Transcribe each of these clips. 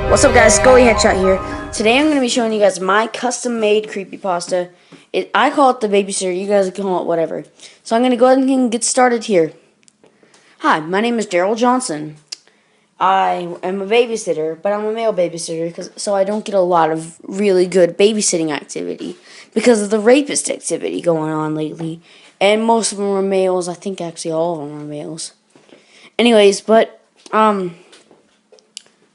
What's up, guys? Scully Headshot here. Today I'm going to be showing you guys my custom-made creepypasta. I call it the babysitter. You guys can call it whatever. So I'm going to go ahead and get started here. Hi, my name is Daryl Johnson. I am a babysitter, but I'm a male babysitter, so I don't get a lot of really good babysitting activity because of the rapist activity going on lately. And most of them are males. I think actually all of them are males. Anyways, but, where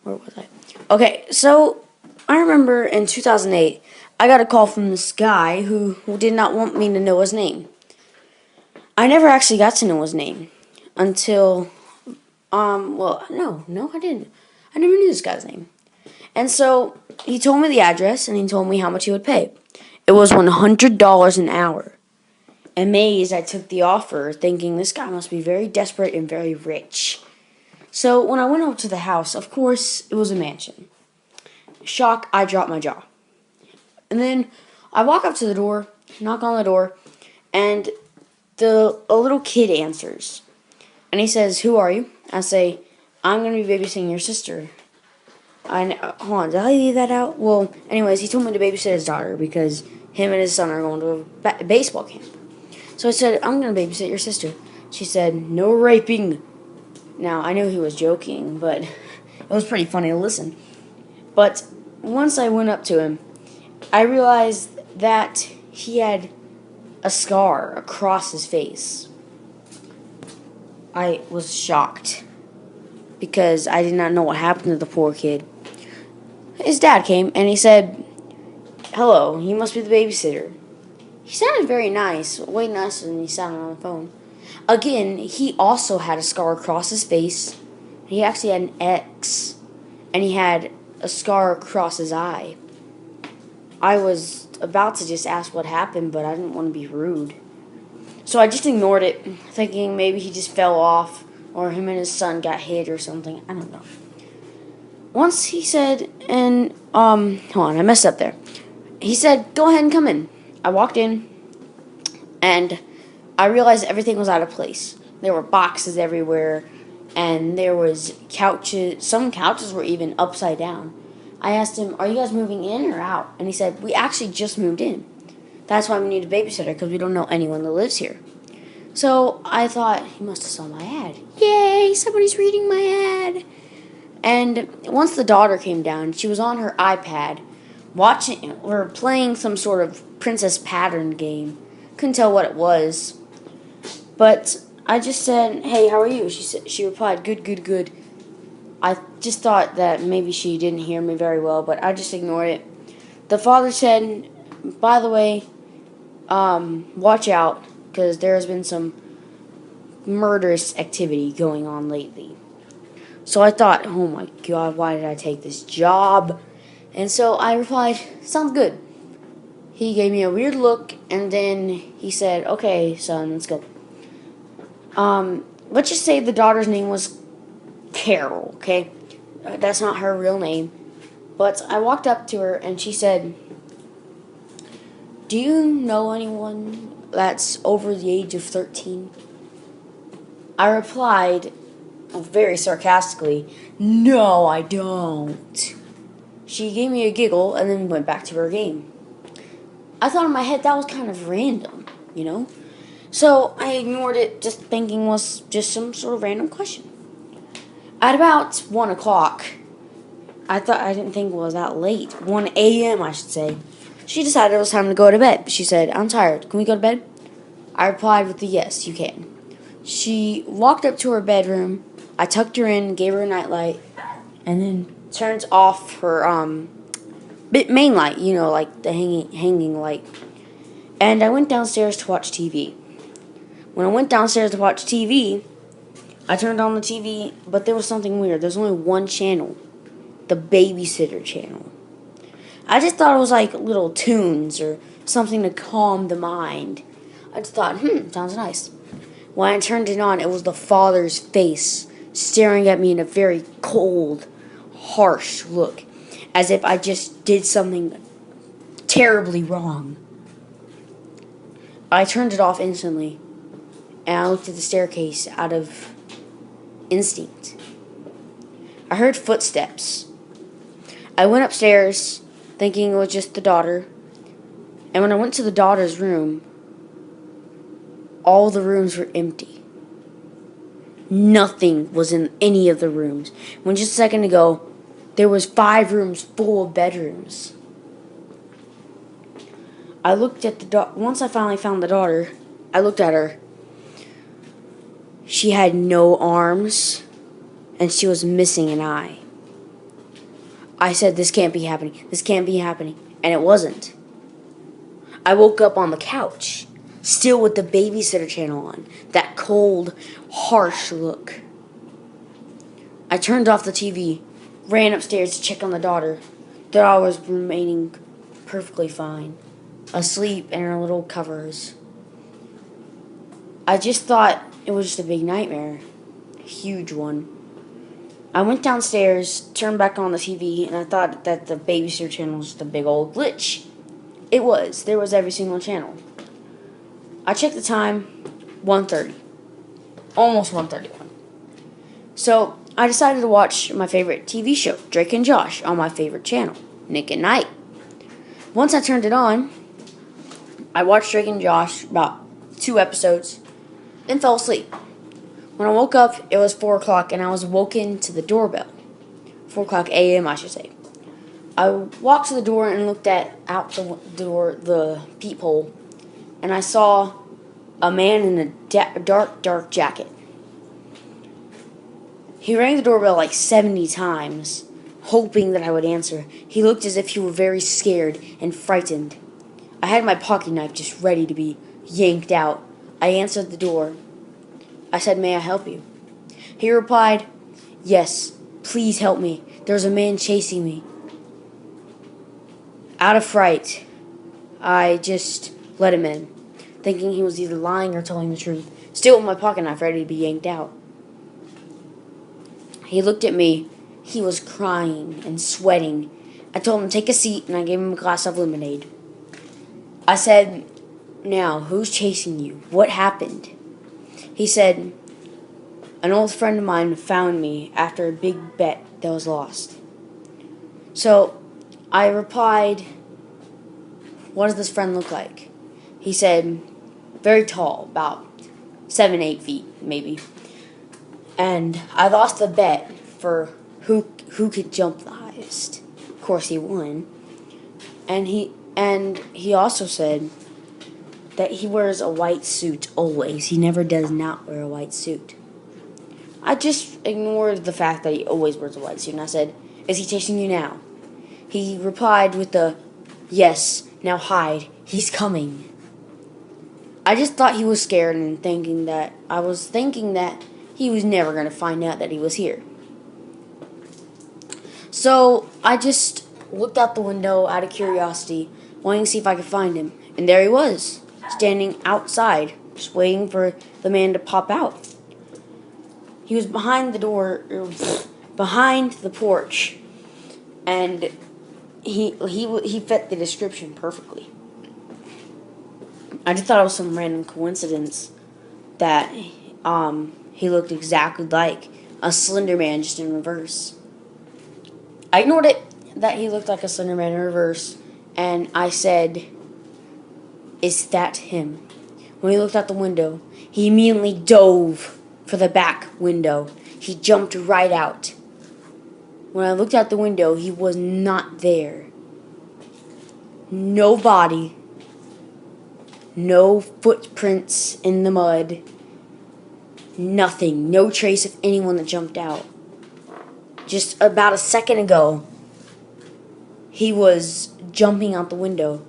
was I? Okay, so I remember in 2008, I got a call from this guy who did not want me to know his name. I never actually got to know his name until, well, no, I didn't. I never knew this guy's name. And so he told me the address and he told me how much he would pay. It was $100 an hour. Amazed, I took the offer, thinking this guy must be very desperate and very rich. So when I went over to the house, of course, it was a mansion. Shock, I dropped my jaw. And then I walk up to the door, knock on the door, and a little kid answers. And he says, "Who are you?" I say, "I'm going to be babysitting your sister." Hold on, did I leave that out? Well, anyways, he told me to babysit his daughter because him and his son are going to a baseball camp. So I said, "I'm going to babysit your sister." She said, "No raping." Now, I knew he was joking, but it was pretty funny to listen. But once I went up to him, I realized that he had a scar across his face. I was shocked because I did not know what happened to the poor kid. His dad came and he said, "Hello, you must be the babysitter." He sounded very nice, way nicer than he sounded on the phone. Again, he also had a scar across his face. He actually had an X, and he had a scar across his eye. I was about to just ask what happened, but I didn't want to be rude. So I just ignored it, thinking maybe he just fell off, or him and his son got hit or something. I don't know. Once he said, hold on, I messed up there. He said, "Go ahead and come in." I walked in, and I realized everything was out of place. There were boxes everywhere, and there was couches. Some couches were even upside down. I asked him, "Are you guys moving in or out?" And he said, "We actually just moved in. That's why we need a babysitter, because we don't know anyone that lives here." So I thought, he must have saw my ad. Yay, somebody's reading my ad. And once the daughter came down, she was on her iPad watching or playing some sort of princess pattern game. Couldn't tell what it was. But I just said, "Hey, how are you?" She replied, "Good, good, good." I just thought that maybe she didn't hear me very well, but I just ignored it. The father said, "By the way, watch out, because there has been some murderous activity going on lately." So I thought, oh my God, why did I take this job? And so I replied, "Sounds good." He gave me a weird look, and then he said, "Okay, son, let's go." Let's just say the daughter's name was Carol, okay? That's not her real name. But I walked up to her and she said, "Do you know anyone that's over the age of 13? I replied, very sarcastically, "No, I don't." She gave me a giggle and then went back to her game. I thought in my head that was kind of random, you know? So I ignored it, just thinking it was just some sort of random question. At about 1 o'clock, I didn't think it was that late. 1 a.m., I should say. She decided it was time to go to bed. She said, "I'm tired. Can we go to bed?" I replied with a "Yes, you can." She walked up to her bedroom. I tucked her in, gave her a nightlight, and then turned off her main light, you know, like the hanging light. And I went downstairs to watch TV. When I went downstairs to watch TV, I turned on the TV, but there was something weird. There's only one channel, the babysitter channel. I just thought it was like little tunes or something to calm the mind. I just thought, sounds nice. When I turned it on, it was the father's face staring at me in a very cold, harsh look, as if I just did something terribly wrong. I turned it off instantly, and I looked at the staircase out of instinct. I heard footsteps. I went upstairs thinking it was just the daughter. And when I went to the daughter's room, all the rooms were empty. Nothing was in any of the rooms. When just a second ago, there was 5 rooms full of bedrooms. I looked at once I finally found the daughter, I looked at her. She had no arms, and she was missing an eye. I said, this can't be happening. This can't be happening. And it wasn't. I woke up on the couch, still with the Babysitter channel on. That cold, harsh look. I turned off the TV, ran upstairs to check on the daughter. The daughter was remaining perfectly fine, asleep in her little covers. I just thought it was just a big nightmare. A huge one. I went downstairs, turned back on the TV, and I thought that the Babysitter channel was just a big old glitch. It was. There was every single channel. I checked the time, 1:30. Almost 1:31. So, I decided to watch my favorite TV show, Drake and Josh, on my favorite channel, Nick at Night. Once I turned it on, I watched Drake and Josh about 2 episodes, then fell asleep. When I woke up, it was 4 o'clock, and I was woken to the doorbell. 4 o'clock a.m., I should say. I walked to the door and looked out the door, the peephole, and I saw a man in a dark jacket. He rang the doorbell like 70 times, hoping that I would answer. He looked as if he were very scared and frightened. I had my pocket knife just ready to be yanked out. I answered the door. I said, "May I help you?" He replied, "Yes, please help me. There's a man chasing me." Out of fright, I just let him in, thinking he was either lying or telling the truth, still with my pocket knife ready to be yanked out. He looked at me. He was crying and sweating. I told him to take a seat, and I gave him a glass of lemonade. I said, "Now, who's chasing you? What happened?" He said, "An old friend of mine found me after a big bet that was lost." So I replied, "What does this friend look like?" He said, "Very tall, about 7-8 feet, maybe." And I lost the bet for who could jump the highest. Of course, he won. And he also said that he wears a white suit always. He never does not wear a white suit. I just ignored the fact that he always wears a white suit, and I said, "Is he chasing you now?" He replied with the, "Yes, now hide. He's coming." I just thought he was scared and thinking that he was never going to find out that he was here. So I just looked out the window out of curiosity, wanting to see if I could find him. And there he was, standing outside, just waiting for the man to pop out. He was behind the door, behind the porch, and he fit the description perfectly. I just thought it was some random coincidence that he looked exactly like a Slender Man, just in reverse. I ignored it that he looked like a Slender Man in reverse, and I said, "Is that him?" When he looked out the window, he immediately dove for the back window. He jumped right out. When I looked out the window, he was not there. No body. No footprints in the mud. Nothing. No trace of anyone that jumped out. Just about a second ago, he was jumping out the window.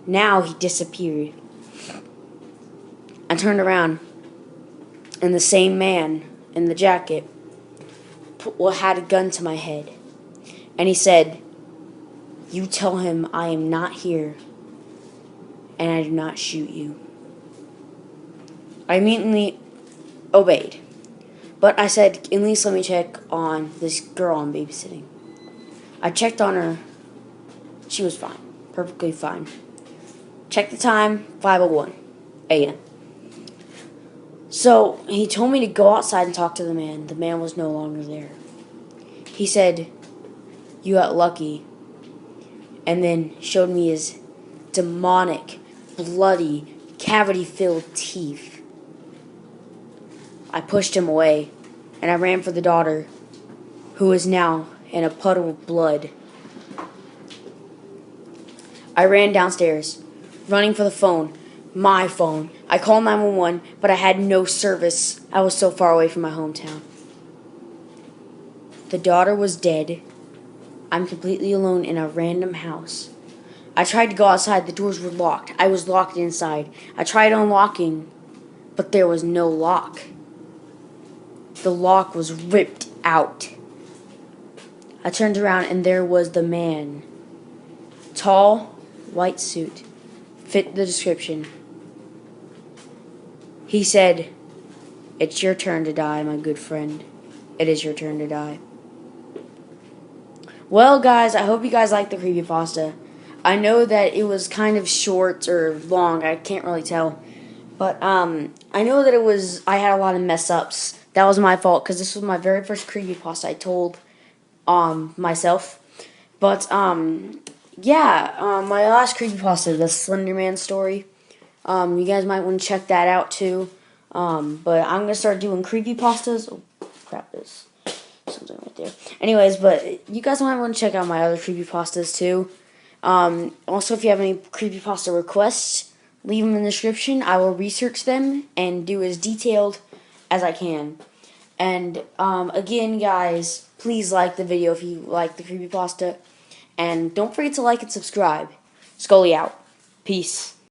Now he disappeared. I turned around, and the same man in the jacket had a gun to my head. And he said, "You tell him I am not here, and I do not shoot you." I immediately obeyed. But I said, "At least let me check on this girl I'm babysitting." I checked on her. She was fine. Perfectly fine. Checked the time, 5:01 a.m. So he told me to go outside and talk to the man. The man was no longer there. He said, You got lucky. And then showed me his demonic, bloody, cavity-filled teeth. I pushed him away, and I ran for the daughter, who is now in a puddle of blood. I ran downstairs, running for the phone, my phone. I called 911, but I had no service. I was so far away from my hometown. The daughter was dead. I'm completely alone in a random house. I tried to go outside. The doors were locked. I was locked inside. I tried unlocking, but there was no lock. The lock was ripped out. I turned around and there was the man. Tall, white suit. Fit the description. He said, "It's your turn to die, my good friend. It is your turn to die." Well, guys, I hope you guys liked the creepypasta. I know that it was kind of short or long. I can't really tell. But I know that I had a lot of mess ups. That was my fault because this was my very first creepypasta I told myself. But yeah, my last creepypasta, the Slender Man story. You guys might want to check that out too. But I'm gonna start doing creepypastas. Oh crap, there's something right there. Anyways, but you guys might want to check out my other creepypastas too. Also, if you have any creepypasta requests, leave them in the description. I will research them and do as detailed as I can. And again, guys, please like the video if you like the creepypasta. And don't forget to like and subscribe. Scully out. Peace.